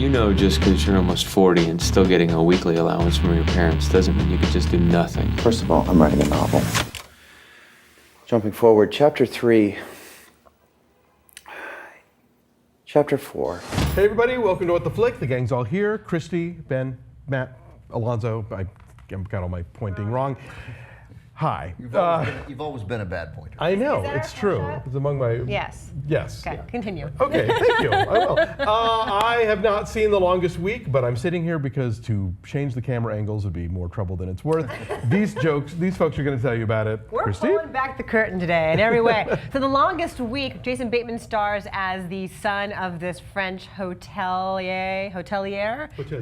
You know, just because you're almost 40 and still getting a weekly allowance from your parents doesn't mean you could just do nothing. First of all, I'm writing a novel. Jumping forward, chapter 3. Chapter 4. Hey everybody, welcome to What the Flick. The gang's all here. Christy, Ben, Matt, Alonzo. I got all my pointing wrong. Hi. You've always been a bad pointer. I know, it's true. It's among my... Yes. Yes. Okay, yeah. continue. Okay, thank you. I will. I have not seen The Longest Week, but I'm sitting here because to change the camera angles would be more trouble than it's worth. These folks are going to tell you about it. We're Christy? pulling back the curtain today in every way. So The Longest Week, Jason Bateman stars as the son of this French hotelier,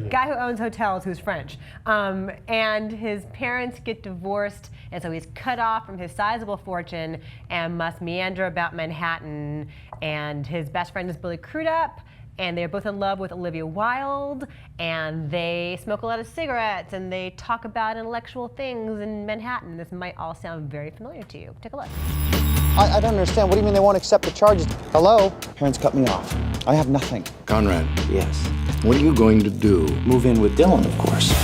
guy who owns hotels who's French. And his parents get divorced, and so he's cut off from his sizable fortune and must meander about Manhattan. And his best friend is Billy Crudup, and they're both in love with Olivia Wilde, and they smoke a lot of cigarettes, and they talk about intellectual things in Manhattan. This might all sound very familiar to you. Take a look. I don't understand. What do you mean they won't accept the charges? Hello? Parents cut me off. I have nothing. Conrad, Yes. what are you going to do? Move in with Dylan, of course.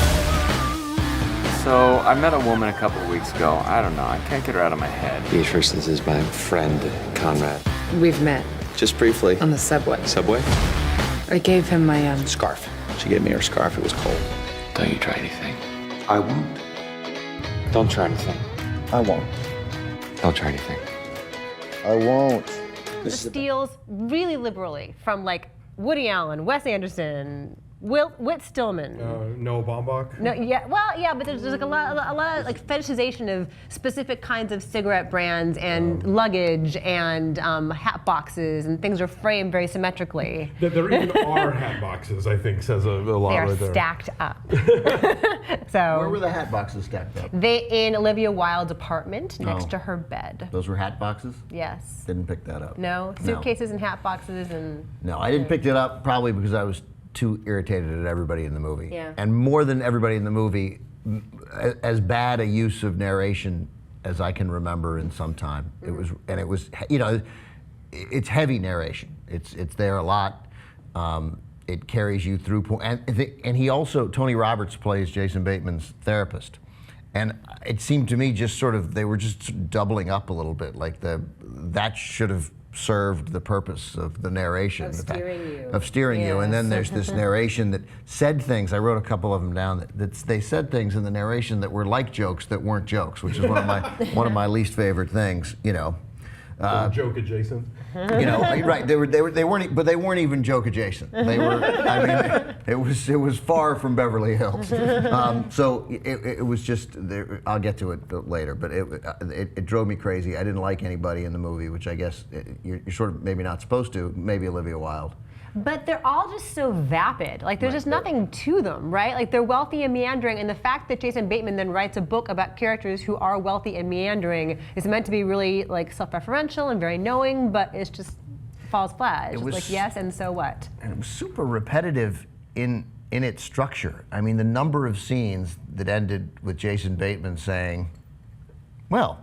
So, I met a woman a couple of weeks ago. I don't know, I can't get her out of my head. Beatrice, this is my friend, Conrad. We've met Just briefly. on the subway. Subway? I gave him my Scarf. She gave me her scarf. It was cold. Don't you try anything. I won't. Don't try anything. I won't. Don't try anything. I won't. This steals really liberally from like Woody Allen, Wes Anderson, Whit Stillman. Noah Baumbach. No, yeah, well, yeah, but there's like a lot of like fetishization of specific kinds of cigarette brands and luggage and hat boxes, and things are framed very symmetrically. That there even are hat boxes, I think, says a lot They are right there. stacked up. So Where were the hat boxes stacked up? they in Olivia Wilde's apartment next to her bed. Those were hat boxes? Yes. Didn't pick that up. No suitcases and hat boxes and. No, I didn't pick it up probably because I was too irritated at everybody in the movie. Yeah. And more than everybody in the movie, as bad a use of narration as I can remember in some time. It was, you know, it's heavy narration. It's there a lot. It carries you through, and he also, Tony Roberts plays Jason Bateman's therapist. And it seemed to me just sort of, they were just doubling up a little bit, like that should have served the purpose of the narration. Of steering you. Of steering you. And then Yes. there's this narration that said things, I wrote a couple of them down, that they said things in the narration that were like jokes that weren't jokes, which is one of my least favorite things, you know. Joke adjacent. You know, right? They weren't, but they weren't even joke adjacent. They were. I mean, it was far from Beverly Hills. So it was just. I'll get to it later, but it drove me crazy. I didn't like anybody in the movie, which I guess you're sort of maybe not supposed to. Maybe Olivia Wilde. But they're all just so vapid. Like there's just nothing to them, right? Like they're wealthy and meandering, and the fact that Jason Bateman then writes a book about characters who are wealthy and meandering is meant to be really like self-referential and very knowing, but it's just falls flat. It's just like yes, and so what? And it was super repetitive in its structure. I mean, the number of scenes that ended with Jason Bateman saying, "Well,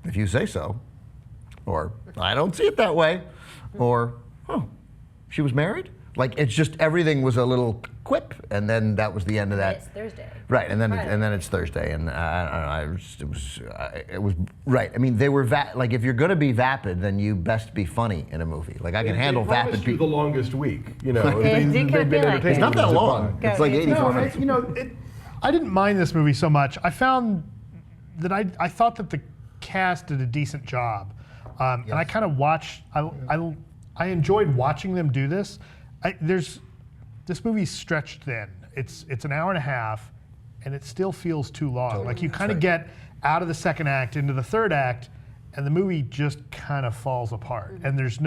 if you say so," or "I don't see it that way," or "Oh, she was married?" Like it's just everything was a little quip, and then that was the end of that. It's Thursday. Right, and then it's Thursday, and it was right. I mean, they were like if you're going to be vapid, then you best be funny in a movie. Like I can handle vapid The people. Longest Week, you know. It did kind of feel like It's not that long. Go, It's like yeah. 84 minutes. You know, I didn't mind this movie so much. I found that I thought that the cast did a decent job, and I kind of watched. I enjoyed watching them do this. This movie's stretched thin. It's an hour and a half, and it still feels too long. Totally. Like you kind of get out of the second act into the third act, and the movie just kind of falls apart. And there's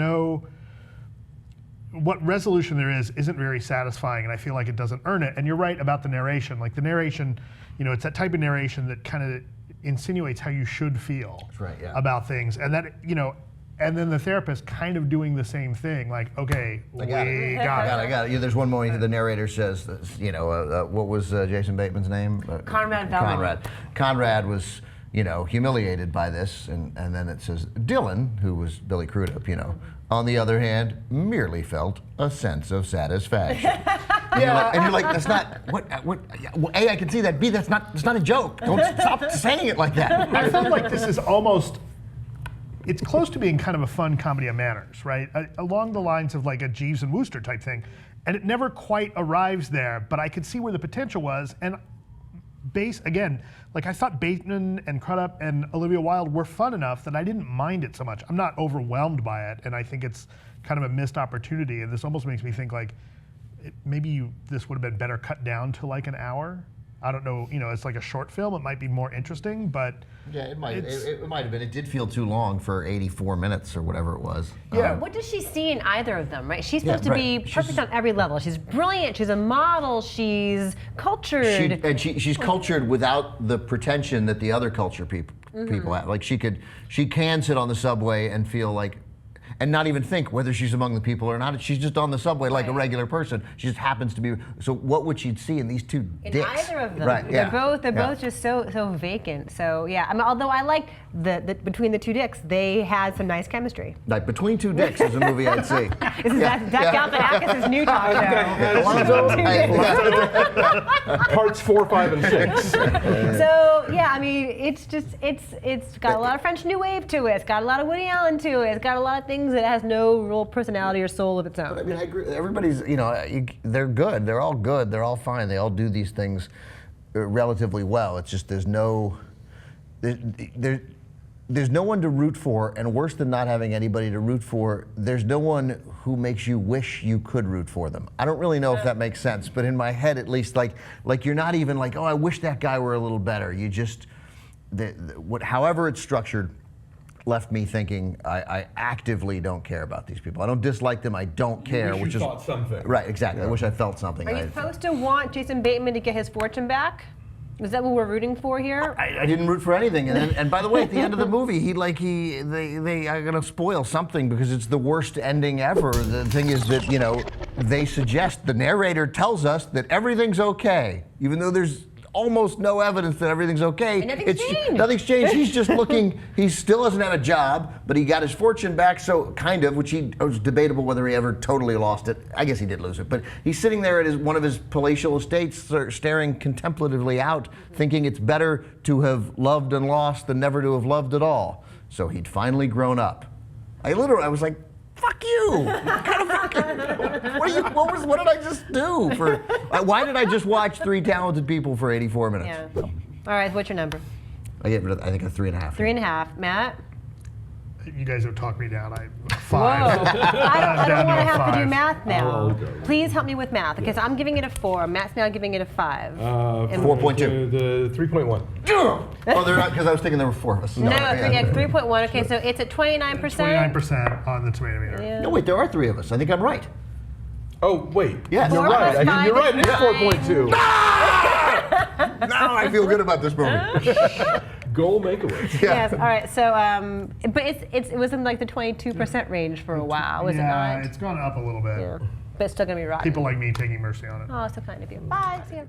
what resolution there isn't very satisfying, and I feel like it doesn't earn it. And you're right about the narration. Like the narration, you know, it's that type of narration that kind of insinuates how you should feel about things, and that, you know. And then the therapist kind of doing the same thing, like, okay, I got it. Yeah, there's one moment the narrator says, you know, what was Jason Bateman's name? Conrad Valmont. Conrad was, you know, humiliated by this, and then it says, Dylan, who was Billy Crudup, you know, on the other hand, merely felt a sense of satisfaction. And you're like, that's not what. Well, A, I can see that. B, that's not a joke. Don't stop saying it like that. I felt like this is almost. It's close to being kind of a fun comedy of manners, right? Along the lines of like a Jeeves and Wooster type thing, and it never quite arrives there. But I could see where the potential was, and again, like I thought Bateman and Crudup and Olivia Wilde were fun enough that I didn't mind it so much. I'm not overwhelmed by it, and I think it's kind of a missed opportunity. And this almost makes me think like maybe this would have been better cut down to like an hour. I don't know. It's like a short film. It might be more interesting, but yeah, it might have been. It did feel too long for 84 minutes or whatever it was. Yeah. What does she see in either of them, right? She's supposed to be perfect on every level. She's brilliant. She's a model. She's cultured. She's cultured without the pretension that the other culture people have. Like she can sit on the subway and feel like, and not even think whether she's among the people or not. She's just on the subway like a regular person. She just happens to be. So what would she see in these two dicks? In either of them. Right, They're both just so vacant. So yeah, I mean, although I like the between the two dicks, they had some nice chemistry. Like Between Two Dicks is a movie I'd see. This is Zach Galifianakis' new talk show. Parts 4, 5, and 6. So yeah, I mean, it's got a lot of French New Wave to it. It's got a lot of Woody Allen to it. It's got a lot of things that has no real personality or soul of its own. I mean, I agree. Everybody's, they're good. They're all good. They're all fine. They all do these things relatively well. It's just there's no one to root for, and worse than not having anybody to root for, there's no one who makes you wish you could root for them. I don't really know if that makes sense, but in my head at least, like you're not even like, oh, I wish that guy were a little better. You just, however it's structured, left me thinking I actively don't care about these people. I don't dislike them. I don't care. You wish you thought something. Right, exactly. I wish I felt something. Are you supposed to want Jason Bateman to get his fortune back? Is that what we're rooting for here? I didn't root for anything, and by the way, at the end of the movie, they are gonna spoil something because it's the worst ending ever. The thing is that they suggest, the narrator tells us that everything's okay, even though there's almost no evidence that everything's okay. And nothing's changed. Nothing's changed. He's just looking. He still doesn't have a job, but he got his fortune back. So kind of, which it was debatable whether he ever totally lost it. I guess he did lose it, but he's sitting there at one of his palatial estates, staring contemplatively out, thinking it's better to have loved and lost than never to have loved at all. So he'd finally grown up. I was like, fuck you! What kind of fucking, what did I just do? Why did I just watch Three Talented People for 84 minutes? Yeah. All right, what's your number? I think a 3.5. 3.5. Matt? You guys have talked me down. 5. Whoa. I don't want to have to do 5. math now. Okay. Please help me with math. Okay, so I'm giving it a 4. Matt's now giving it a 5. 4.2. The 3.1. Oh, they're not, because I was thinking there were 4 of us. No, 3.1. Okay, so it's at 29%. 29% on the tomato meter. Yeah. No, wait, there are 3 of us. I think I'm right. Oh, wait. Yes. You're 4 right. plus 5 You're right. It's is 4.2. Now I feel good about this movie. Goal make-a-wish. Yes. All right. So, but it was in like the 22% range for a while, was it Yeah, not? it's gone up a little bit. Yeah. But it's still gonna be rotten. People like me taking mercy on it. Oh, so kind of you. Bye. See ya.